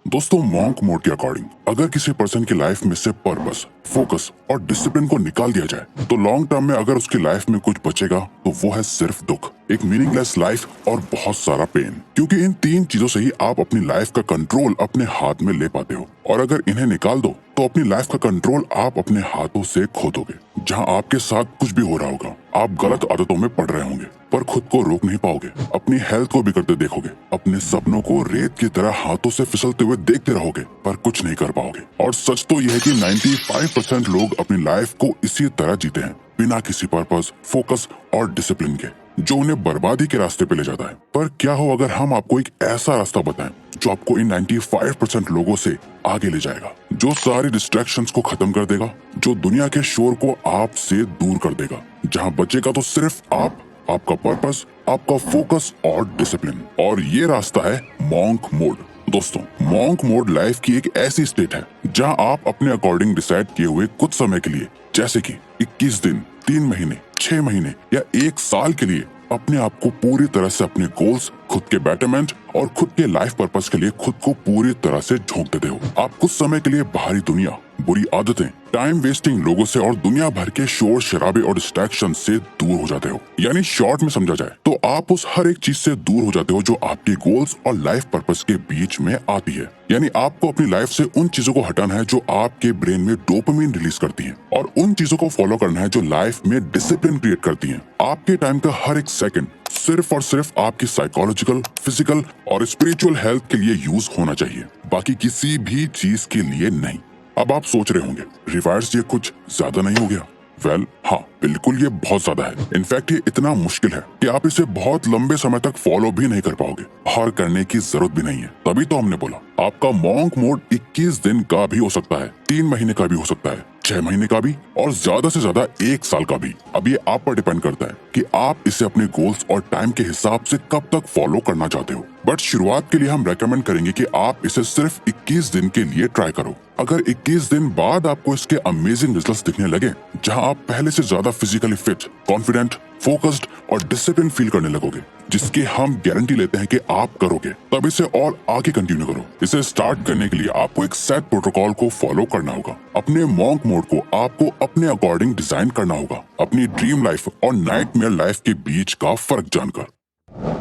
दोस्तों, monk mode के according अगर किसी पर्सन की लाइफ में से पर्पस, फोकस और डिसिप्लिन को निकाल दिया जाए तो लॉन्ग टर्म में अगर उसकी लाइफ में कुछ बचेगा तो वो है सिर्फ दुख, एक मीनिंगलेस लाइफ और बहुत सारा पेन। क्योंकि इन तीन चीजों से ही आप अपनी लाइफ का कंट्रोल अपने हाथ में ले पाते हो, और अगर इन्हें निकाल दो तो अपनी लाइफ का कंट्रोल आप अपने हाथों से खो दोगे। जहाँ आपके साथ कुछ भी हो रहा होगा, आप गलत आदतों में पड़ रहे होंगे पर खुद को रोक नहीं पाओगे, अपनी हेल्थ को बिगड़ते देखोगे, अपने सपनों को रेत की तरह हाथों से फिसलते हुए देखते रहोगे पर कुछ नहीं कर पाओगे। और सच तो यह है कि 95% लोग अपनी लाइफ को इसी तरह जीते हैं, बिना किसी पर्पस, फोकस और डिसिप्लिन के, जो उन्हें बर्बादी के रास्ते पे ले जाता है। पर क्या हो अगर हम आपको एक ऐसा रास्ता बताएं जो आपको इन 95% लोगों से आगे ले जाएगा, जो सारी डिस्ट्रैक्शंस को खत्म कर देगा, जो दुनिया के शोर को आपसे दूर कर देगा, जहां बचेगा तो सिर्फ आप, आपका पर्पस, आपका फोकस और डिसिप्लिन। और ये रास्ता है मॉन्क मोड। दोस्तों, मॉन्क मोड लाइफ की एक ऐसी स्टेट है जहां आप अपने अकॉर्डिंग डिसाइड किए हुए कुछ समय के लिए, जैसे कि 21 दिन, 3 महीने, 6 महीने या 1 साल के लिए अपने आप को पूरी तरह से अपने गोल्स, खुद के बेटरमेंट और खुद के लाइफ पर्पस के लिए खुद को पूरी तरह से झोंक देते हो। आप कुछ समय के लिए बाहरी दुनिया, बुरी आदतें, टाइम वेस्टिंग लोगों से और दुनिया भर के शोर शराबे और डिस्ट्रैक्शन से दूर हो जाते हो। यानी शॉर्ट में समझा जाए तो आप उस हर एक चीज से दूर हो जाते हो जो आपके गोल्स और लाइफ पर्पस के बीच में आती है। यानी आपको अपनी लाइफ से उन चीजों को हटाना है जो आपके ब्रेन में डोपामिन रिलीज करती हैं, और उन चीजों को फॉलो करना है जो लाइफ में डिसिप्लिन क्रिएट करती हैं। आपके टाइम का हर एक सेकंड सिर्फ और सिर्फ आपकी साइकोलॉजिकल, फिजिकल और स्पिरिचुअल हेल्थ के लिए यूज होना चाहिए, बाकी किसी भी चीज के लिए नहीं। अब आप सोच रहे होंगे, रिवार्ड्स ये कुछ ज्यादा नहीं हो गया? वेल, हाँ, बिल्कुल ये बहुत ज्यादा है। इनफैक्ट ये इतना मुश्किल है कि आप इसे बहुत लंबे समय तक फॉलो भी नहीं कर पाओगे, और करने की जरूरत भी नहीं है। तभी तो हमने बोला आपका मॉन्क मोड 21 दिन का भी हो सकता है, 3 महीने का भी हो सकता है, 6 महीने का भी, और ज्यादा से ज्यादा 1 साल का भी। अब ये आप पर डिपेंड करता है कि आप इसे अपने गोल्स और टाइम के हिसाब से कब तक फॉलो करना चाहते हो। बट शुरुआत के लिए हम रेकमेंड करेंगे कि आप इसे सिर्फ 21 दिन के लिए ट्राई करो। अगर 21 दिन बाद आपको इसके अमेजिंग रिजल्ट्स दिखने लगे, जहां आप पहले से ज्यादा फिजिकली फिट, कॉन्फिडेंट, फोकस्ड और डिसिप्लिन फील करने लगोगे, जिसकी हम गारंटी लेते हैं कि आप करोगे, तब इसे और आगे कंटिन्यू करो। इसे स्टार्ट करने के लिए आपको एक सेट प्रोटोकॉल को फॉलो करना होगा। अपने मॉन्क मोड को आपको अपने अकॉर्डिंग डिजाइन करना होगा, अपनी ड्रीम लाइफ और नाइटमेयर लाइफ के बीच का फर्क जानकर।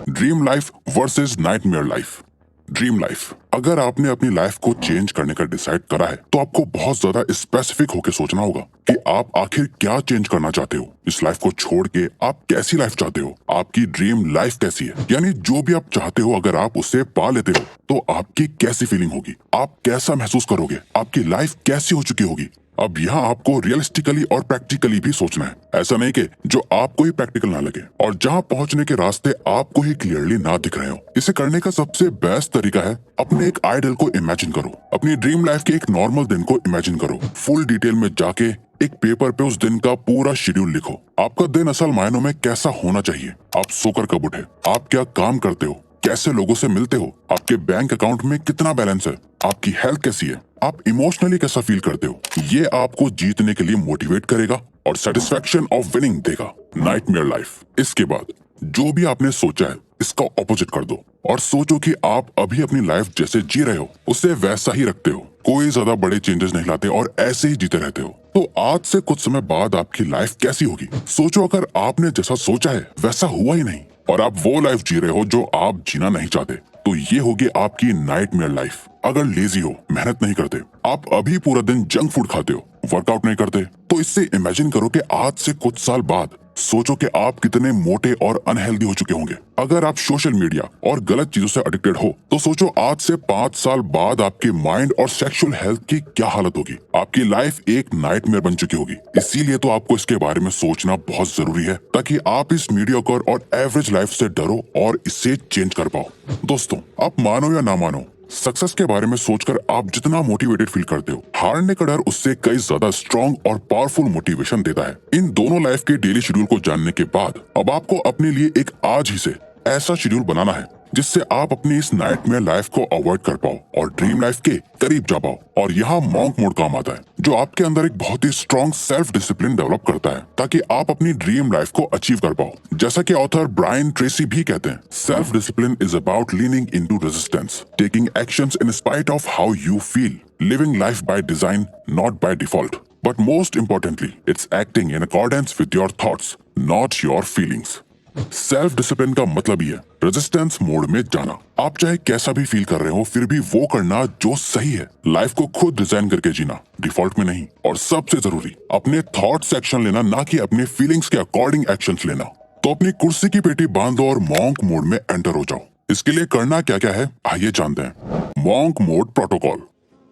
Dream life versus nightmare life. Dream life, अगर आपने अपनी लाइफ को चेंज करने का डिसाइड करा है तो आपको बहुत ज्यादा स्पेसिफिक होकर सोचना होगा कि आप आखिर क्या चेंज करना चाहते हो। इस लाइफ को छोड़ के आप कैसी लाइफ चाहते हो, आपकी ड्रीम लाइफ कैसी है। यानी जो भी आप चाहते हो अगर आप उसे पा लेते हो तो आपकी कैसी फीलिंग होगी, आप कैसा महसूस करोगे, आपकी लाइफ कैसी हो चुकी होगी। अब यहाँ आपको रियलिस्टिकली और प्रैक्टिकली भी सोचना है। ऐसा नहीं कि जो आपको ही प्रैक्टिकल ना लगे और जहाँ पहुँचने के रास्ते आपको ही क्लियरली ना दिख रहे हो। इसे करने का सबसे बेस्ट तरीका है अपने एक आइडल को इमेजिन करो। अपनी ड्रीम लाइफ के एक नॉर्मल दिन को इमेजिन करो। फुल डिटेल में जाके एक पेपर पे उस दिन का पूरा शेड्यूल लिखो। आपका दिन असल मायनों में कैसा होना चाहिए, आप सोकर कब उठे, आप क्या काम करते हो, कैसे लोगों से मिलते हो, आपके बैंक अकाउंट में कितना बैलेंस है, आपकी हेल्थ कैसी है, आप इमोशनली कैसा फील करते हो। ये आपको जीतने के लिए मोटिवेट करेगा और सेटिस्फैक्शन ऑफ विनिंग देगा। नाइटमेयर लाइफ, इसके बाद जो भी आपने सोचा है इसका ऑपोजिट कर दो और सोचो कि आप अभी अपनी लाइफ जैसे जी रहे हो उसे वैसा ही रखते हो, कोई ज्यादा बड़े चेंजेस नहीं लाते और ऐसे ही जीते रहते हो। तो आज से कुछ समय बाद आपकी लाइफ कैसी होगी। सोचो अगर आपने जैसा सोचा है वैसा हुआ ही नहीं और आप वो लाइफ जी रहे हो जो आप जीना नहीं चाहते, तो ये होगी आपकी नाइटमेयर लाइफ। अगर लेजी हो, मेहनत नहीं करते, आप अभी पूरा दिन जंक फूड खाते हो, वर्कआउट नहीं करते, तो इससे इमेजिन करो कि आज से कुछ साल बाद सोचो कि आप कितने मोटे और अनहेल्दी हो चुके होंगे। अगर आप सोशल मीडिया और गलत चीजों से एडिक्टेड हो तो सोचो आज से 5 साल बाद आपके माइंड और सेक्सुअल हेल्थ की क्या हालत होगी। आपकी लाइफ एक नाइटमेयर बन चुकी होगी। इसीलिए तो आपको इसके बारे में सोचना बहुत जरूरी है ताकि आप इस मीडियोकर और एवरेज लाइफ से डरो और इसे चेंज कर पाओ। दोस्तों, आप मानो या ना मानो, सक्सेस के बारे में सोचकर आप जितना मोटिवेटेड फील करते हो, हारने का डर उससे कई ज्यादा स्ट्रॉन्ग और पावरफुल मोटिवेशन देता है। इन दोनों लाइफ के डेली शेड्यूल को जानने के बाद अब आपको अपने लिए एक आज ही से ऐसा शेड्यूल बनाना है जिससे आप अपनी इस नाइटमेयर लाइफ को अवॉइड कर पाओ और ड्रीम लाइफ के करीब जा पाओ। और यहाँ मॉन्क मोड काम आता है, जो आपके अंदर एक बहुत ही स्ट्रॉन्ग सेल्फ डिसिप्लिन डेवलप करता है ताकि आप अपनी ड्रीम लाइफ को अचीव कर पाओ। जैसा कि ऑथर ब्रायन ट्रेसी भी कहते हैं, self discipline is about leaning into resistance, taking actions in spite of how you feel, living life by design, not by default. But most importantly, it's acting in accordance with your thoughts, not your feelings. Self discipline का मतलब ही है resistance mode में जाना। आप चाहे कैसा भी feel कर रहे हो, फिर भी वो करना जो सही है। लाइफ को खुद डिजाइन करके जीना, डिफॉल्ट में नहीं। और सबसे जरूरी, अपने थॉट से एक्शन लेना, ना कि अपने फीलिंग्स के अकॉर्डिंग एक्शंस लेना। तो अपनी कुर्सी की पेटी बांध दो और मॉन्क मोड में एंटर हो जाओ। इसके लिए करना क्या क्या है, आइए जानते हैं। Monk mode protocol.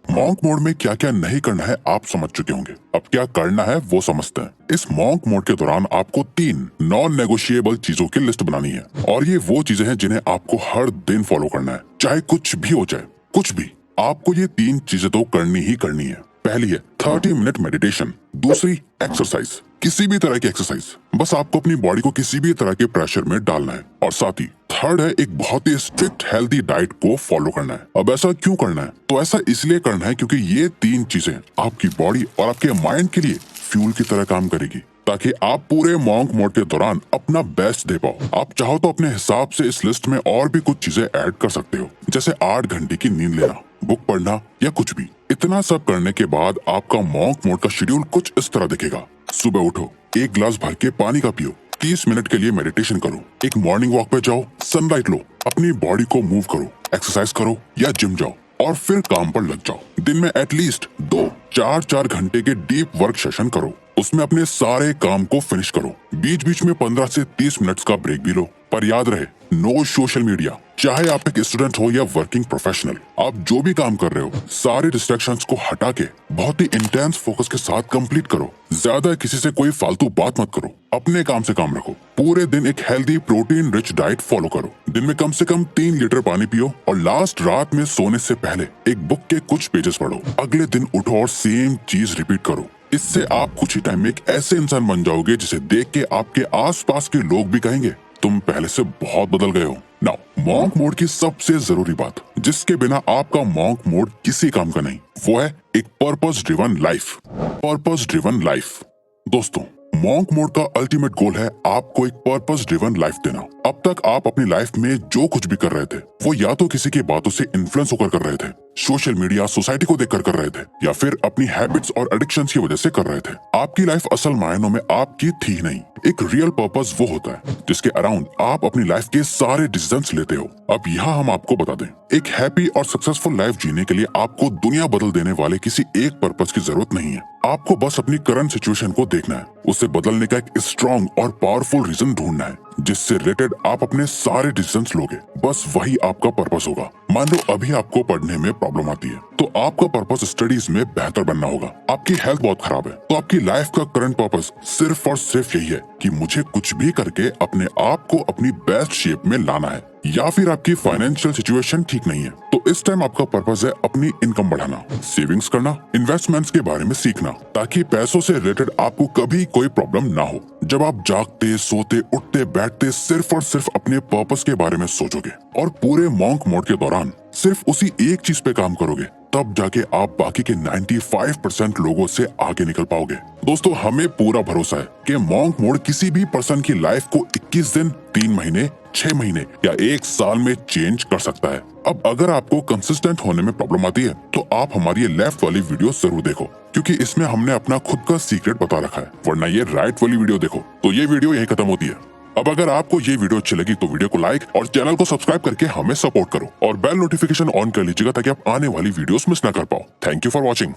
Monk mode में क्या क्या नहीं करना है आप समझ चुके होंगे, अब क्या करना है वो समझते हैं। इस मॉन्क मोड के दौरान आपको 3 नॉन नेगोशिएबल चीजों की लिस्ट बनानी है, और ये वो चीजें हैं जिन्हें आपको हर दिन फॉलो करना है, चाहे कुछ भी हो जाए। कुछ भी, आपको ये 3 चीजें तो करनी ही करनी है। पहली है 30 मिनट मेडिटेशन। दूसरी एक्सरसाइज, किसी भी तरह की एक्सरसाइज, बस आपको अपनी बॉडी को किसी भी तरह के प्रेशर में डालना है। और साथ ही थर्ड है एक बहुत ही स्ट्रिक्ट हेल्दी डाइट को फॉलो करना है। अब ऐसा क्यों करना है? तो ऐसा इसलिए करना है क्योंकि ये 3 चीजें आपकी बॉडी और आपके माइंड के लिए फ्यूल की तरह काम करेगी, ताकि आप पूरे मॉन्क मोड के दौरान अपना बेस्ट दे पाओ। आप चाहो तो अपने हिसाब से इस लिस्ट में और भी कुछ चीजें ऐड कर सकते हो, जैसे 8 घंटे की नींद लेना, बुक पढ़ना या कुछ भी। इतना सब करने के बाद आपका मॉन्क मोड का शेड्यूल कुछ इस तरह दिखेगा। सुबह उठो, 1 गिलास भर के पानी का पियो, 30 मिनट के लिए मेडिटेशन करो, एक मॉर्निंग वॉक पे जाओ, सनलाइट लो, अपनी बॉडी को मूव करो, एक्सरसाइज करो या जिम जाओ, और फिर काम पर लग जाओ। दिन में एटलीस्ट 2-4 घंटे के डीप वर्क सेशन करो, उसमें अपने सारे काम को फिनिश करो। बीच बीच में 15 से 30 मिनट्स का ब्रेक भी लो, पर याद रहे, नो सोशल मीडिया। चाहे आप एक स्टूडेंट हो या वर्किंग प्रोफेशनल, आप जो भी काम कर रहे हो, सारे डिस्ट्रैक्शंस को हटा के बहुत ही इंटेंस फोकस के साथ कंप्लीट करो। ज्यादा किसी से कोई फालतू बात मत करो, अपने काम से काम रखो। पूरे दिन एक healthy protein rich diet follow करो, दिन में कम से कम 3 लीटर पानी पियो, और लास्ट रात में सोने से पहले एक बुक के कुछ पेजेस पढ़ो। अगले दिन उठो और सेम चीज रिपीट करो। इससे आप कुछ ही टाइम में एक ऐसे इंसान बन जाओगे जिसे देख के आपके आसपास के लोग भी कहेंगे तुम पहले से बहुत बदल गए हो। नाउ मॉन्क मोड की सबसे जरूरी बात, जिसके बिना आपका मॉन्क मोड किसी काम का नहीं, वो है एक purpose driven life. Purpose driven life. दोस्तों, मॉन्क मोड का अल्टीमेट गोल है आपको एक पर्पस ड्रिवन लाइफ देना। अब तक आप अपनी लाइफ में जो कुछ भी कर रहे थे, वो या तो किसी की बातों से इन्फ्लुएंस होकर कर रहे थे, सोशल मीडिया सोसाइटी को देखकर कर रहे थे, या फिर अपनी हैबिट्स और एडिक्शंस की वजह से कर रहे थे। आपकी लाइफ असल मायनों में आपकी थी ही नहीं। एक रियल पर्पस वो होता है जिसके अराउंड आप अपनी लाइफ के सारे डिसीजंस लेते हो। अब यहाँ हम आपको बता दें, एक हैप्पी और सक्सेसफुल लाइफ जीने के लिए आपको दुनिया बदल देने वाले किसी एक पर्पस की जरूरत नहीं है। आपको बस अपनी करंट सिचुएशन को देखना है, उसे बदलने का एक स्ट्रॉन्ग और पावरफुल रीजन ढूंढना है, जिससे रिलेटेड आप अपने सारे डिसीजंस लोगे। बस वही आपका पर्पस होगा। मान लो अभी आपको पढ़ने में प्रॉब्लम आती है, तो आपका पर्पस स्टडीज में बेहतर बनना होगा। आपकी हेल्थ बहुत खराब है, तो आपकी लाइफ का करंट पर्पस सिर्फ और सिर्फ यही है कि मुझे कुछ भी करके अपने आप को अपनी बेस्ट शेप में लाना है। या फिर आपकी फाइनेंशियल सिचुएशन ठीक नहीं है, तो इस टाइम आपका पर्पस है अपनी इनकम बढ़ाना, सेविंग्स करना, इन्वेस्टमेंट्स के बारे में सीखना, ताकि पैसों से रिलेटेड आपको कभी कोई प्रॉब्लम ना हो। जब आप जागते, सोते, उठते, बैठते सिर्फ और सिर्फ अपने पर्पस के बारे में सोचोगे और पूरे मॉन्क मोड के दौरान सिर्फ उसी एक चीज पे काम करोगे, तब जाके आप बाकी के 95% लोगों से आगे निकल पाओगे। दोस्तों, हमें पूरा भरोसा है कि मॉन्क मोड किसी भी पर्सन की लाइफ को 21 दिन, 3 महीने, 6 महीने या 1 साल में चेंज कर सकता है। अब अगर आपको कंसिस्टेंट होने में प्रॉब्लम आती है, तो आप हमारी ये लेफ्ट वाली वीडियो जरूर देखो, क्योंकि इसमें हमने अपना खुद का सीक्रेट बता रखा है। वरना ये राइट वाली वीडियो देखो। तो ये वीडियो यही खत्म होती है। अब अगर आपको ये वीडियो अच्छी लगी तो वीडियो को लाइक और चैनल को सब्सक्राइब करके हमें सपोर्ट करो, और बेल नोटिफिकेशन ऑन कर लीजिएगा ताकि आप आने वाली वीडियोस मिस ना कर पाओ। Thank you for watching.